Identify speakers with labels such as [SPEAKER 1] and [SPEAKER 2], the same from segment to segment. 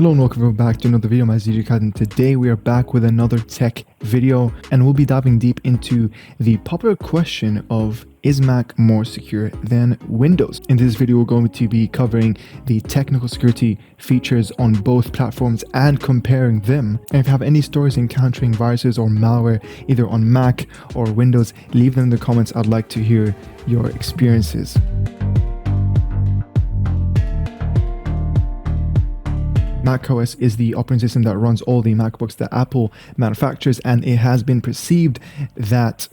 [SPEAKER 1] Hello and welcome back to another video. My name is DJ Khaled, and today we are back with another tech video, and we'll be diving deep into the popular question of, is Mac more secure than Windows? In this video, we're going to be covering the technical security features on both platforms and comparing them. And if you have any stories encountering viruses or malware either on Mac or Windows, leave them in the comments. I'd like to hear your experiences. macOS is the operating system that runs all the MacBooks that Apple manufactures, and it has been perceived that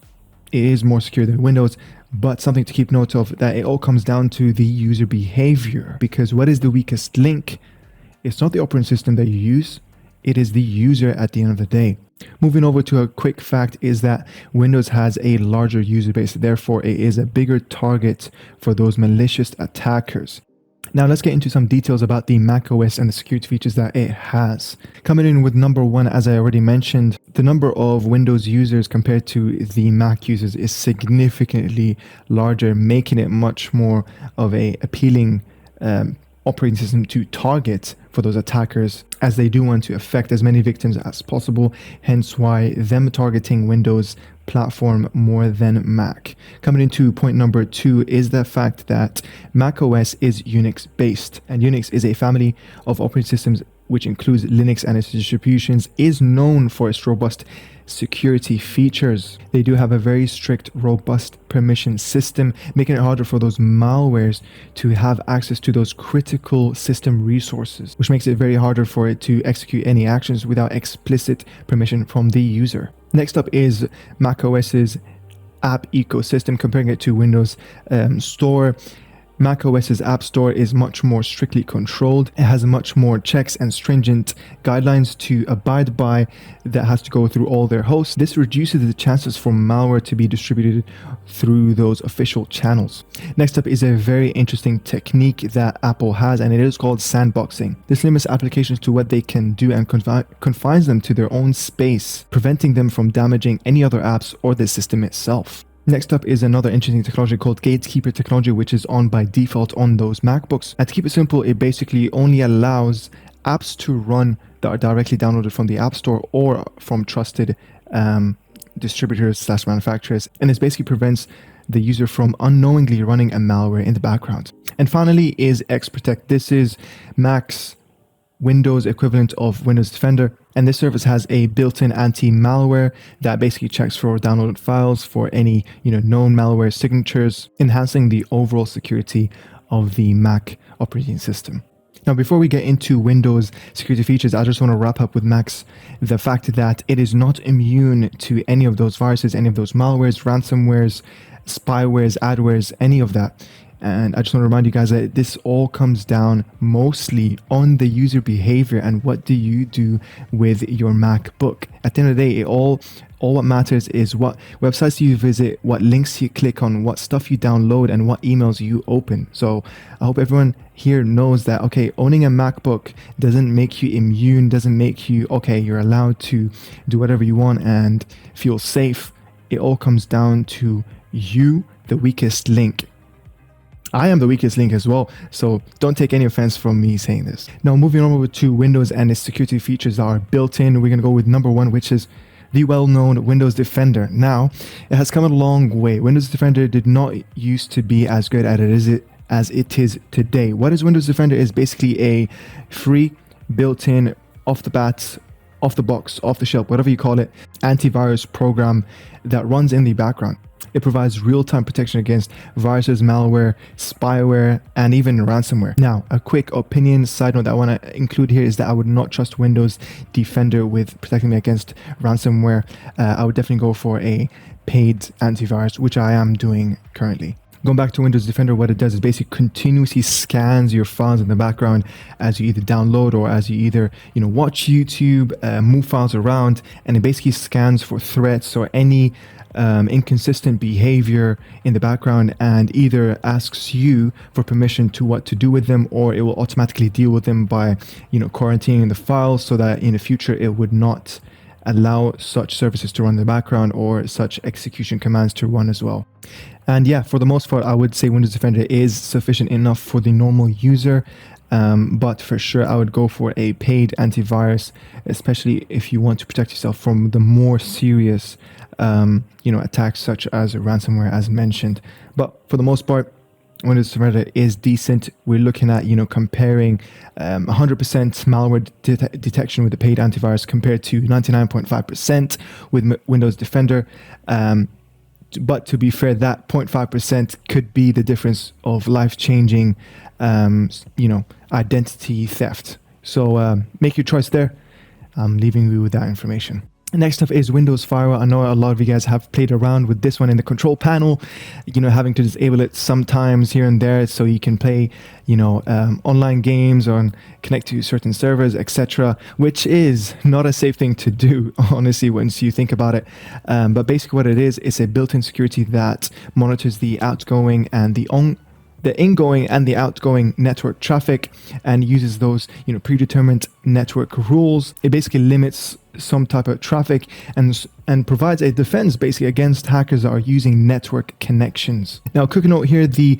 [SPEAKER 1] it is more secure than Windows. But something to keep note of, that it all comes down to the user behavior, because what is the weakest link? It's not the operating system that you use, it is the user at the end of the day. Moving over to a quick fact is that Windows has a larger user base, therefore it is a bigger target for those malicious attackers. Now let's get into some details about the macOS and the security features that it has. Coming in with number one, as I already mentioned, the number of Windows users compared to the Mac users is significantly larger, making it much more of a appealing operating system to target for those attackers, as they do want to affect as many victims as possible, hence why them targeting Windows platform more than Mac. Coming into point number two is the fact that macOS is Unix based, and Unix is a family of operating systems which includes Linux and its distributions, is known for its robust security features. They do have a very strict, robust permission system, making it harder for those malwares to have access to those critical system resources, which makes it very harder for it to execute any actions without explicit permission from the user. Next up is macOS's app ecosystem. Comparing it to Windows Store, macOS's App Store is much more strictly controlled. It has much more checks and stringent guidelines to abide by that has to go through all their hosts. This reduces the chances for malware to be distributed through those official channels. Next up is a very interesting technique that Apple has, and it is called sandboxing. This limits applications to what they can do and confines them to their own space, preventing them from damaging any other apps or the system itself. Next up is another interesting technology called Gatekeeper technology, which is on by default on those MacBooks. And to keep it simple, it basically only allows apps to run that are directly downloaded from the App Store or from trusted distributors / manufacturers. And this basically prevents the user from unknowingly running a malware in the background. And finally is XProtect. This is Mac's Windows equivalent of Windows Defender, and this service has a built-in anti-malware that basically checks for downloaded files for any known malware signatures, enhancing the overall security of the Mac operating system. Now, before we get into Windows security features, I just want to wrap up with Mac's the fact that it is not immune to any of those viruses, any of those malwares, ransomwares, spywares, adwares, any of that. And I just want to remind you guys that this all comes down mostly on the user behavior and what do you do with your MacBook. At the end of the day, all what matters is what websites you visit, what links you click on, what stuff you download, and what emails you open. So I hope everyone here knows that, okay, owning a MacBook doesn't make you immune, doesn't make you, okay, you're allowed to do whatever you want and feel safe. It all comes down to you, the weakest link. I am the weakest link as well, so don't take any offense from me saying this. Now, moving on over to Windows and its security features that are built in, we're going to go with number one, which is the well-known Windows Defender. Now, it has come a long way. Windows Defender did not used to be as good at it as it is today. What is Windows Defender? Is basically a free, built-in, off the bat, off the box, off the shelf, whatever you call it, antivirus program that runs in the background. It provides real-time protection against viruses, malware, spyware, and even ransomware. Now, a quick opinion side note that I want to include here is that I would not trust Windows Defender with protecting me against ransomware. I would definitely go for a paid antivirus, which I am doing currently. Going back to Windows Defender, what it does is basically continuously scans your files in the background as you either download or as you either watch YouTube, move files around, and it basically scans for threats or any inconsistent behavior in the background, and either asks you for permission to what to do with them, or it will automatically deal with them by quarantining the files so that in the future it would not allow such services to run in the background or such execution commands to run as well. And yeah, for the most part, I would say Windows Defender is sufficient enough for the normal user. But for sure, I would go for a paid antivirus, especially if you want to protect yourself from the more serious, attacks such as ransomware, as mentioned. But for the most part, Windows Defender is decent. We're looking at, comparing 100% malware detection with the paid antivirus compared to 99.5% with Windows Defender. But to be fair, that 0.5% could be the difference of life-changing, identity theft. So make your choice there. I'm leaving you with that information. Next up is Windows Firewall. I know a lot of you guys have played around with this one in the control panel, having to disable it sometimes here and there so you can play, online games or connect to certain servers, etc., which is not a safe thing to do, honestly, once you think about it. But basically what it is a built-in security that monitors the outgoing and the ingoing and the outgoing network traffic and uses those, predetermined network rules. It basically limits some type of traffic and provides a defense basically against hackers that are using network connections. Now, a quick note here, the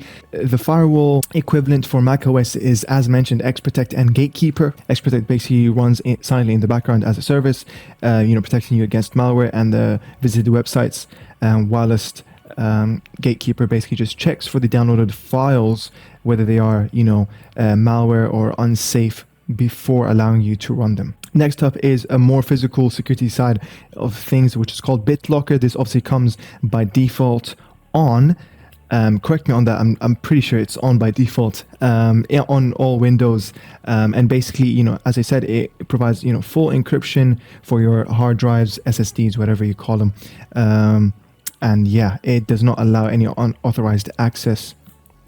[SPEAKER 1] firewall equivalent for macOS is, as mentioned, XProtect and Gatekeeper. XProtect basically runs silently in the background as a service, protecting you against malware and the visited websites, whilst Gatekeeper basically just checks for the downloaded files, whether they are, malware or unsafe, before allowing you to run them. Next up is a more physical security side of things, which is called BitLocker. This obviously comes by default on. Correct me on that. I'm pretty sure it's on by default on all Windows. And basically, as I said, it provides full encryption for your hard drives, SSDs, whatever you call them. And yeah, it does not allow any unauthorized access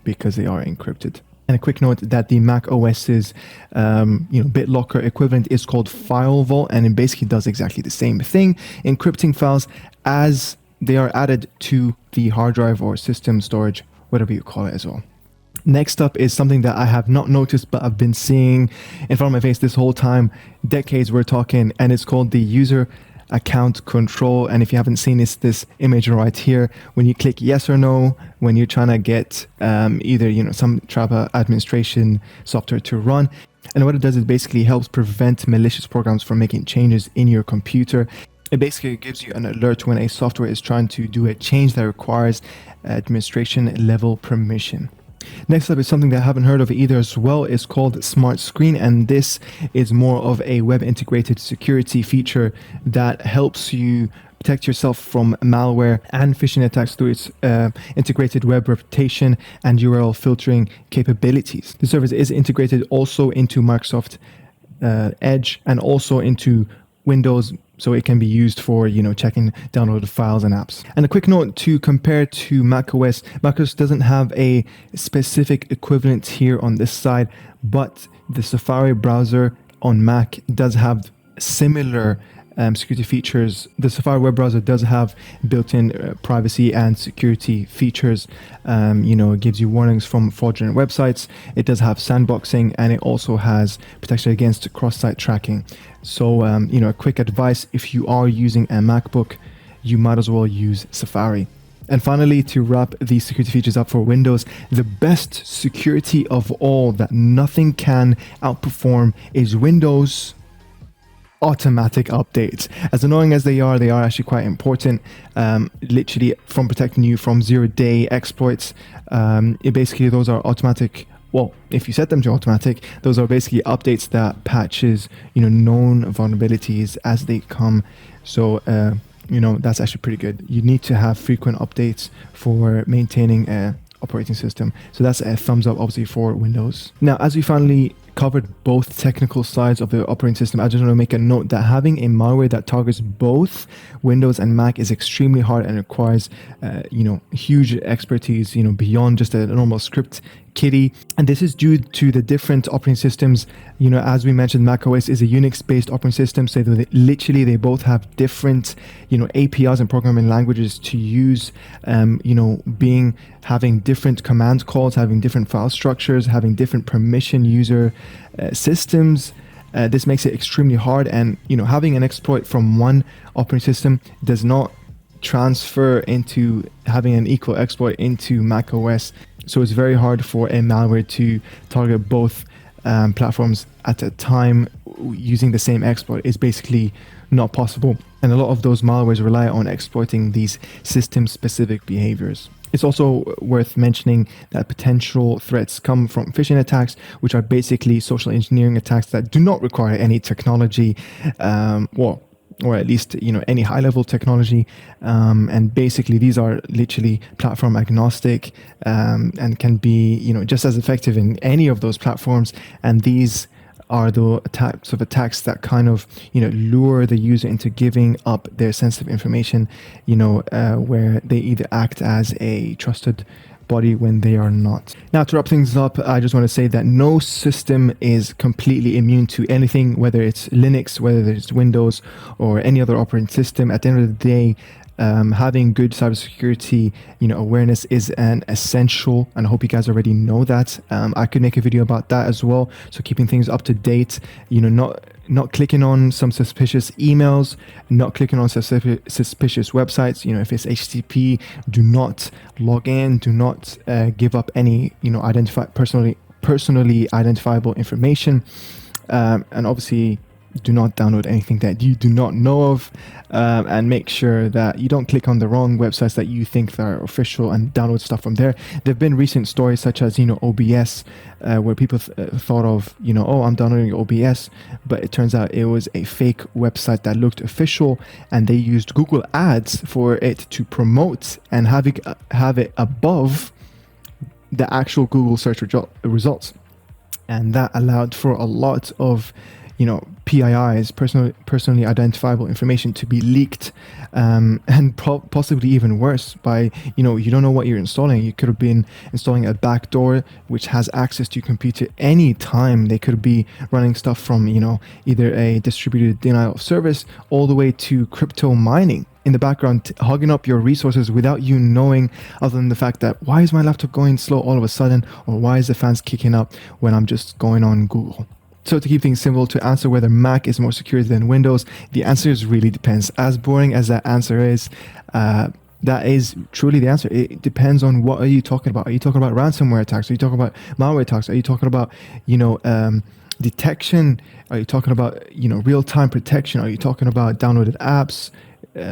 [SPEAKER 1] because they are encrypted. And a quick note that the Mac OS's BitLocker equivalent is called File Vault, and it basically does exactly the same thing, encrypting files as they are added to the hard drive or system storage, whatever you call it as well. Next up is something that I have not noticed, but I've been seeing in front of my face this whole time, decades we're talking, and it's called the user account control. And if you haven't seen this image right here, when you click yes or no, when you're trying to get either some type of administration software to run, and what it does is basically helps prevent malicious programs from making changes in your computer. It basically gives you an alert when a software is trying to do a change that requires administration level permission. Next up is something that I haven't heard of either as well. It's called Smart Screen, and this is more of a web integrated security feature that helps you protect yourself from malware and phishing attacks through its integrated web reputation and URL filtering capabilities. The service is integrated also into Microsoft Edge and also into Windows, so it can be used for checking downloaded files and apps. And a quick note to compare to macOS. macOS doesn't have a specific equivalent here on this side, but the Safari browser on Mac does have similar security features. The Safari web browser does have built-in privacy and security features. It gives you warnings from fraudulent websites. It does have sandboxing, and it also has protection against cross-site tracking. So, a quick advice, if you are using a MacBook, you might as well use Safari. And finally, to wrap these security features up for Windows, the best security of all that nothing can outperform is Windows automatic updates. As annoying as they are actually quite important, literally from protecting you from zero-day exploits. Those are automatic. Well, if you set them to automatic, those are basically updates that patches, known vulnerabilities as they come. So, that's actually pretty good. You need to have frequent updates for maintaining a operating system. So that's a thumbs up, obviously, for Windows. Now, as we finally covered both technical sides of the operating system, I just want to make a note that having a malware that targets both Windows and Mac is extremely hard and requires, huge expertise, beyond just a normal script kiddie. And this is due to the different operating systems. As we mentioned, macOS is a Unix-based operating system, so they both have different, APIs and programming languages to use. Having different command calls, having different file structures, having different permission user systems. This makes it extremely hard, and having an exploit from one operating system does not transfer into having an equal exploit into macOS. So it's very hard for a malware to target both platforms at a time using the same exploit is basically not possible. And a lot of those malwares rely on exploiting these system-specific behaviors. It's also worth mentioning that potential threats come from phishing attacks, which are basically social engineering attacks that do not require any technology, or at least any high-level technology, and basically these are literally platform agnostic, and can be just as effective in any of those platforms. And these are the types of attacks that kind of lure the user into giving up their sensitive information, where they either act as a trusted body when they are not. Now, to wrap things up, I just want to say that no system is completely immune to anything, whether it's Linux, whether it's Windows, or any other operating system. At the end of the day, having good cybersecurity, awareness is an essential, and I hope you guys already know that. I could make a video about that as well. So keeping things up to date, not clicking on some suspicious emails, not clicking on suspicious websites. If it's HTTP, do not log in. Do not give up any personally identifiable information, and obviously do not download anything that you do not know of, and make sure that you don't click on the wrong websites that you think are official and download stuff from there. There have been recent stories such as OBS, where people thought of oh, I'm downloading OBS, but it turns out it was a fake website that looked official, and they used Google Ads for it to promote and have it above the actual Google search results, and that allowed for a lot of PIIs, personally identifiable information, to be leaked, and possibly even worse by, you don't know what you're installing. You could have been installing a backdoor which has access to your computer any time. They could be running stuff from, either a distributed denial of service all the way to crypto mining in the background, hogging up your resources without you knowing, other than the fact that, why is my laptop going slow all of a sudden, or why is the fans kicking up when I'm just going on Google? So to keep things simple, to answer whether Mac is more secure than Windows, the answer really depends. As boring as that answer is, that is truly the answer. It depends on what are you talking about. Are you talking about ransomware attacks? Are you talking about malware attacks? Are you talking about, detection? Are you talking about, real-time protection? Are you talking about downloaded apps,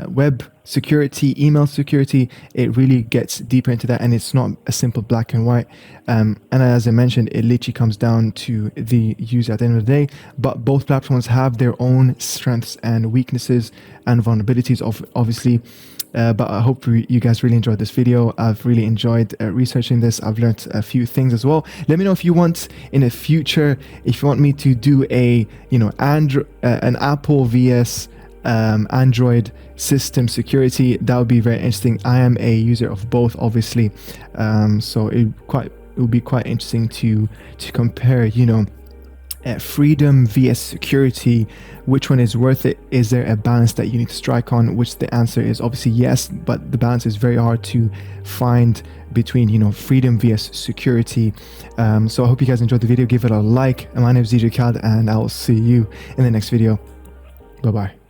[SPEAKER 1] web security, email security? It really gets deeper into that, and it's not a simple black and white. And as I mentioned, it literally comes down to the user at the end of the day. But both platforms have their own strengths and weaknesses and vulnerabilities, obviously. But I hope you guys really enjoyed this video. I've really enjoyed researching this. I've learned a few things as well. Let me know if you want in the future, if you want me to do an Apple vs Android system security. That would be very interesting. I am a user of both, obviously, so it would be quite interesting to compare, freedom vs security. Which one is worth it? Is there a balance that you need to strike on? Which the answer is obviously yes, but the balance is very hard to find between freedom vs security. So I hope you guys enjoyed the video. Give it a like. My name is DJ Khaled, and I will see you in the next video. Bye bye.